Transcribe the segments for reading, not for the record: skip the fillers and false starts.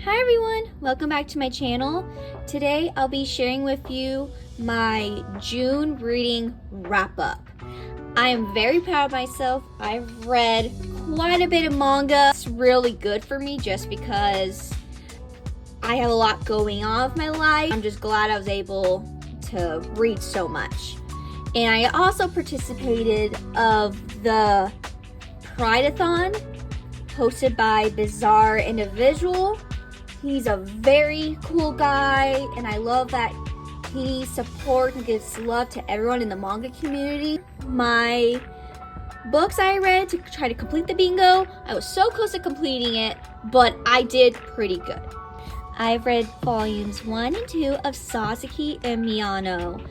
Hi everyone, welcome back to my channel. Today I'll be sharing with you my June reading wrap-up. I am very proud of myself. I've read quite a bit of manga. It's really good for me just because I have a lot going on with my life. I'm just glad I was able to read so much. And I also participated of the Readathon hosted by Bizarre Individual. He's a very cool guy, and I love that he supports and gives love to everyone in the manga community. My books I read to try to complete the bingo, I was so close to completing it, but I did pretty good. I've read volumes 1 and 2 of Sasaki and Miyano.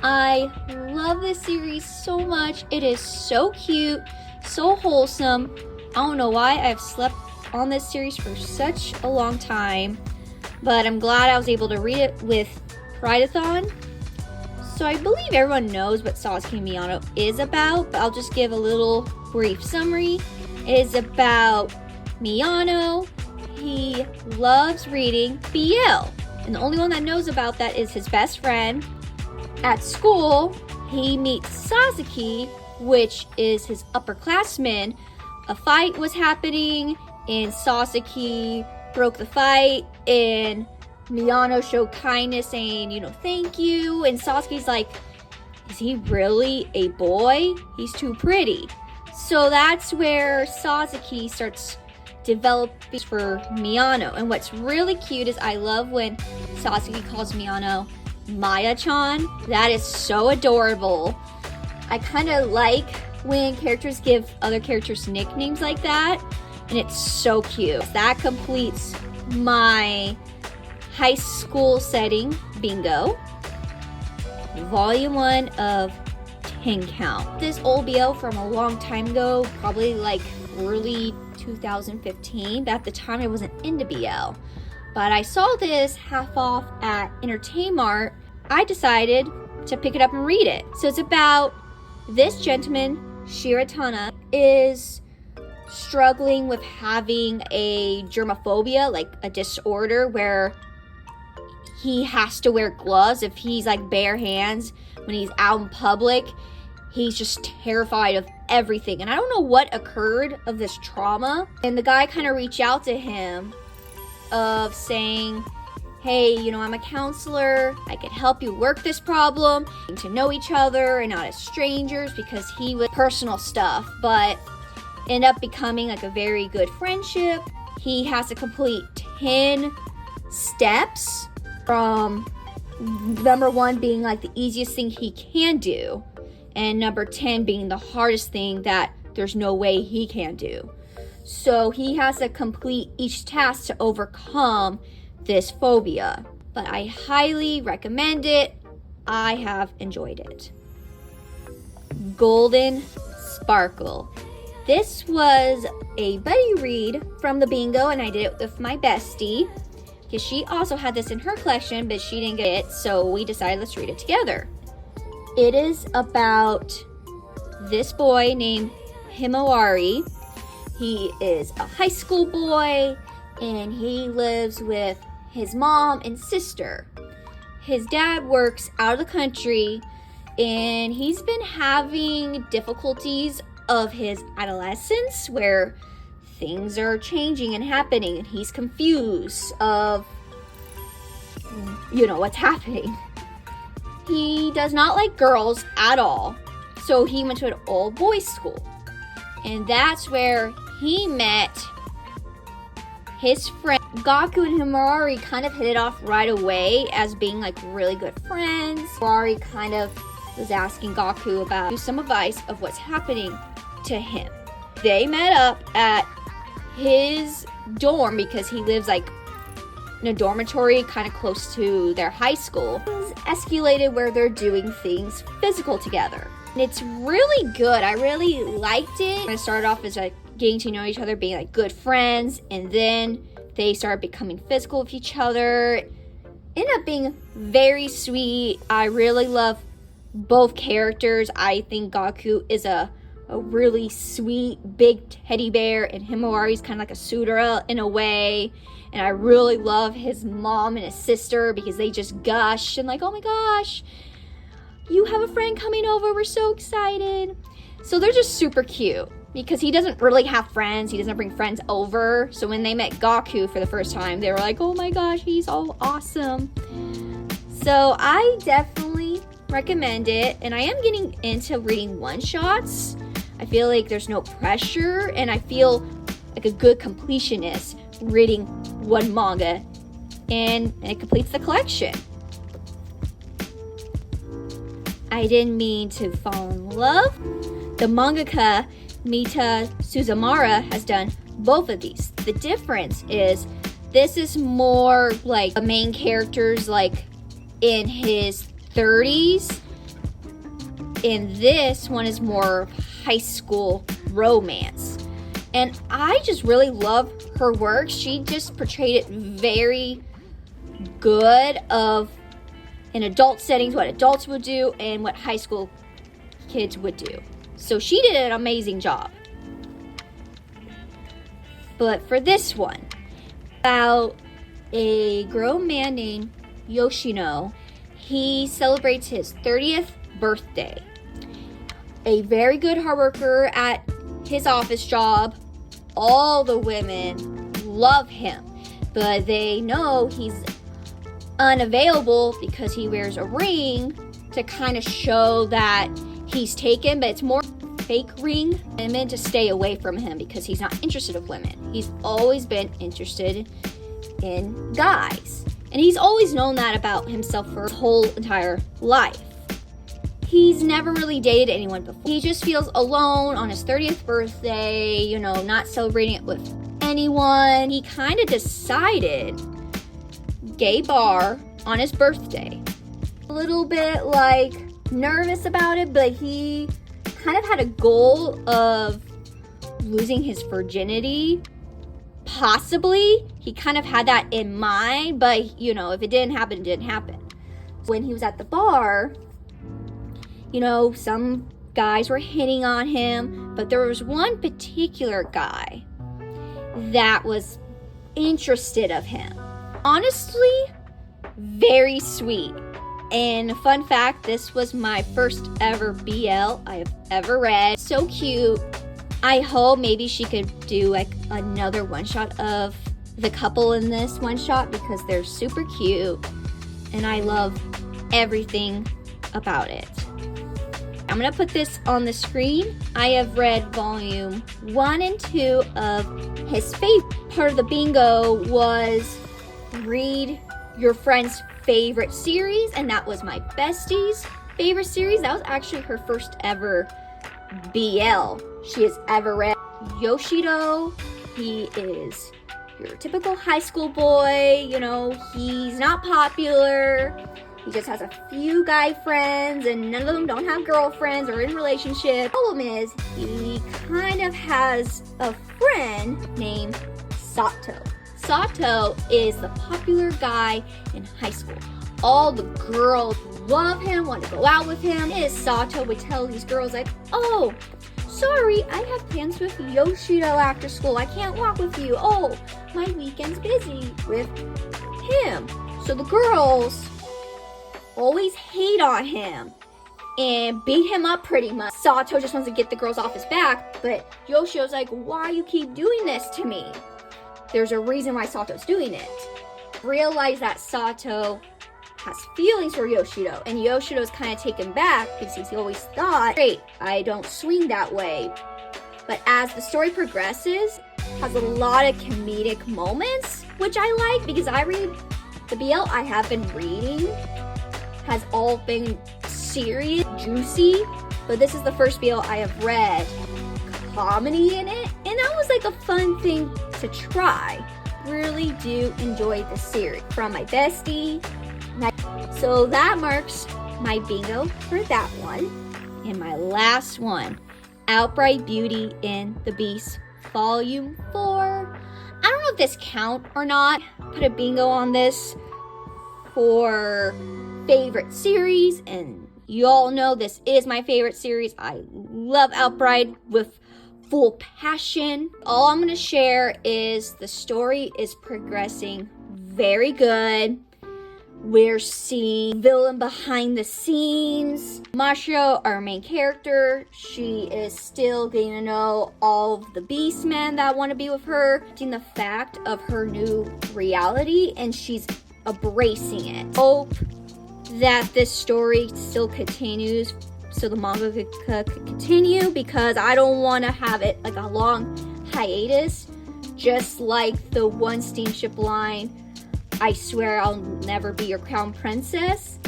I love this series so much. It is so cute, so wholesome. I don't know why I've slept on this series for such a long time, but I'm glad I was able to read it with Readathon. So I believe everyone knows what Sasaki and Miyano is about, but I'll just give a little brief summary. It is about Miyano. He loves reading BL, and the only one that knows about that is his best friend. At school, he meets Sasaki, which is his upperclassman. A fight was happening, and Sasaki broke the fight, and Miyano showed kindness saying, thank you. And Sasaki's like, is he really a boy? He's too pretty. So that's where Sasaki starts developing for Miyano. And what's really cute is I love when Sasaki calls Miyano Maya-chan. That is so adorable. I kind of like when characters give other characters nicknames like that, and it's so cute. That completes my high school setting bingo. Volume 1 of 10 Count. This old BL from a long time ago, probably like early 2015, but at the time I wasn't into BL. But I saw this half off at Entertainmart. I decided to pick it up and read it. So it's about this gentleman, Shiratana, is struggling with having a germophobia, like a disorder where he has to wear gloves if he's like bare hands when he's out in public. He's just terrified of everything, and I don't know what occurred of this trauma. And the guy kind of reached out to him of saying, hey, I'm a counselor, I could help you work this problem, to know each other and not as strangers, because he was personal stuff, but end up becoming like a very good friendship. He has to complete 10 steps, from number 1 being like the easiest thing he can do, and number 10 being the hardest thing that there's no way he can do. So he has to complete each task to overcome this phobia. But I highly recommend it. I have enjoyed it. Golden Sparkle. This was a buddy read from the bingo, and I did it with my bestie because she also had this in her collection, but she didn't get it, so we decided let's read it together. It is about this boy named Himawari. He is a high school boy, and he lives with his mom and sister. His dad works out of the country, and he's been having difficulties of his adolescence where things are changing and happening, and he's confused of what's happening. He does not like girls at all, so he went to an all boys school, and that's where he met his friend. Gaku and Himawari kind of hit it off right away as being like really good friends. Himawari kind of was asking Gaku about some advice of what's happening to him. They met up at his dorm because he lives like in a dormitory kind of close to their high school. Things escalated where they're doing things physical together. And it's really good. I really liked it. It started off as like getting to know each other, being like good friends, and then they started becoming physical with each other. Ended up being very sweet. I really love both characters. I think Gaku is a a really sweet big teddy bear, and Himawari's kind of like a Sudara in a way. And I really love his mom and his sister because they just gush and like, oh my gosh, you have a friend coming over, we're so excited. So they're just super cute because he doesn't really have friends. He doesn't bring friends over. So when they met Gaku for the first time, they were like, oh my gosh, he's so awesome. So I definitely recommend it. And I am getting into reading one-shots. I feel like there's no pressure, and I feel like a good completionist reading one manga, and it completes the collection. I didn't mean to fall in love. The mangaka Mita Suzumara has done both of these. The difference is this is more like the main character's like in his 30s, and this one is more high school romance. And I just really love her work. She just portrayed it very good of in adult settings, what adults would do and what high school kids would do. So she did an amazing job. But for this one, about a grown man named Yoshino, he celebrates his 30th birthday. A very good hard worker at his office job. All the women love him, but they know he's unavailable because he wears a ring to kind of show that he's taken, but it's more fake ring and meant to stay away from him because he's not interested in women. He's always been interested in guys, and he's always known that about himself for his whole entire life. He's never really dated anyone before. He just feels alone on his 30th birthday, not celebrating it with anyone. He kind of decided gay bar on his birthday. A little bit like nervous about it, but he kind of had a goal of losing his virginity. Possibly. He kind of had that in mind, but if it didn't happen, it didn't happen. When he was at the bar, some guys were hitting on him, but there was one particular guy that was interested of him. Honestly, very sweet. And fun fact, this was my first ever BL I have ever read. So cute. I hope maybe she could do like another one-shot of the couple in this one-shot because they're super cute and I love everything about it. I'm going to put this on the screen. I have read volume 1 and 2 of his favorite. Part of the bingo was read your friend's favorite series, and that was my bestie's favorite series. That was actually her first ever BL she has ever read. Yoshido, he is your typical high school boy, he's not popular. He just has a few guy friends, and none of them don't have girlfriends or in relationships. Problem is, he kind of has a friend named Sato. Sato is the popular guy in high school. All the girls love him, want to go out with him. Sato would tell these girls like, oh, sorry, I have plans with Yoshido after school. I can't walk with you. Oh, my weekend's busy with him. So the girls always hate on him and beat him up pretty much. Sato just wants to get the girls off his back, but Yoshido's like, why you keep doing this to me? There's a reason why Sato's doing it. Realize that Sato has feelings for Yoshido, and Yoshido's kind of taken back because he always thought, great, I don't swing that way. But as the story progresses, has a lot of comedic moments, which I like because I read the BL I have been reading has all been serious, juicy, but this is the first BL I have read comedy in it, and that was like a fun thing to try. Really do enjoy the series from my bestie. So that marks my bingo for that one. And my last one, Outright Beauty and the Beast, Volume 4. I don't know if this count or not. Put a bingo on this for favorite series and You all know this is my favorite series. I love Outbride with full passion. All I'm gonna share is the story is progressing very good. We're seeing villain behind the scenes. Masha, our main character, she is still getting to know all of the beastmen that want to be with her, seeing the fact of her new reality, and she's embracing it. Hope that this story still continues so the manga could continue, because I don't want to have it like a long hiatus, just like the one steamship line, I swear I'll never be your crown princess.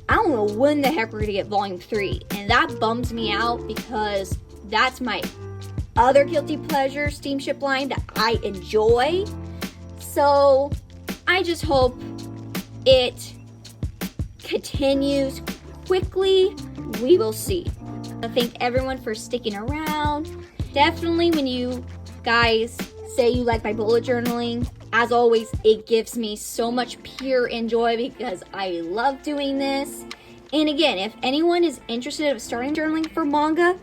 I don't know when the heck we're gonna get volume 3, and that bums me out because that's my other guilty pleasure steamship line that I enjoy. So I just hope it continues quickly. We will see. I thank everyone for sticking around. Definitely when you guys say you like my bullet journaling, as always, it gives me so much pure joy because I love doing this. And again, if anyone is interested in starting journaling for manga,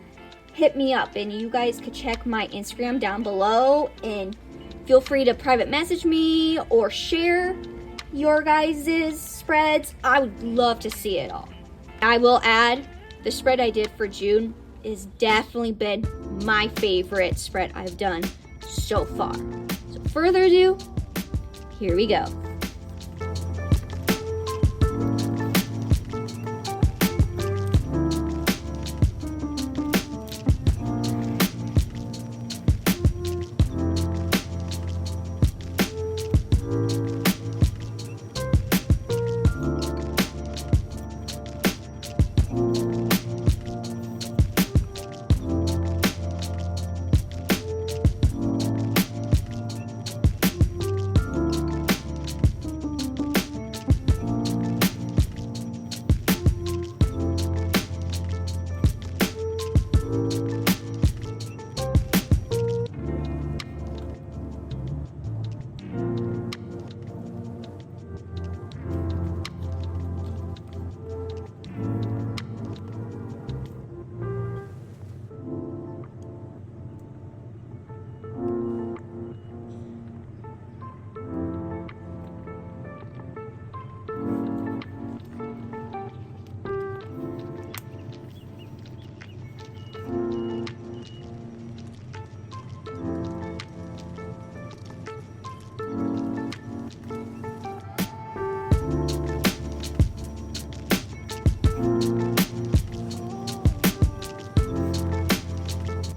hit me up, and you guys could check my Instagram down below, and feel free to private message me or share your guys' spreads. I would love to see it all. I will add, the spread I did for June has definitely been my favorite spread I've done so far. So further ado, here we go.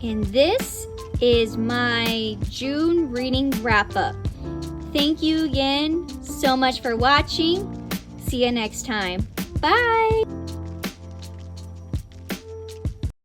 And this is my June reading wrap up. Thank you again so much for watching. See you next time. Bye.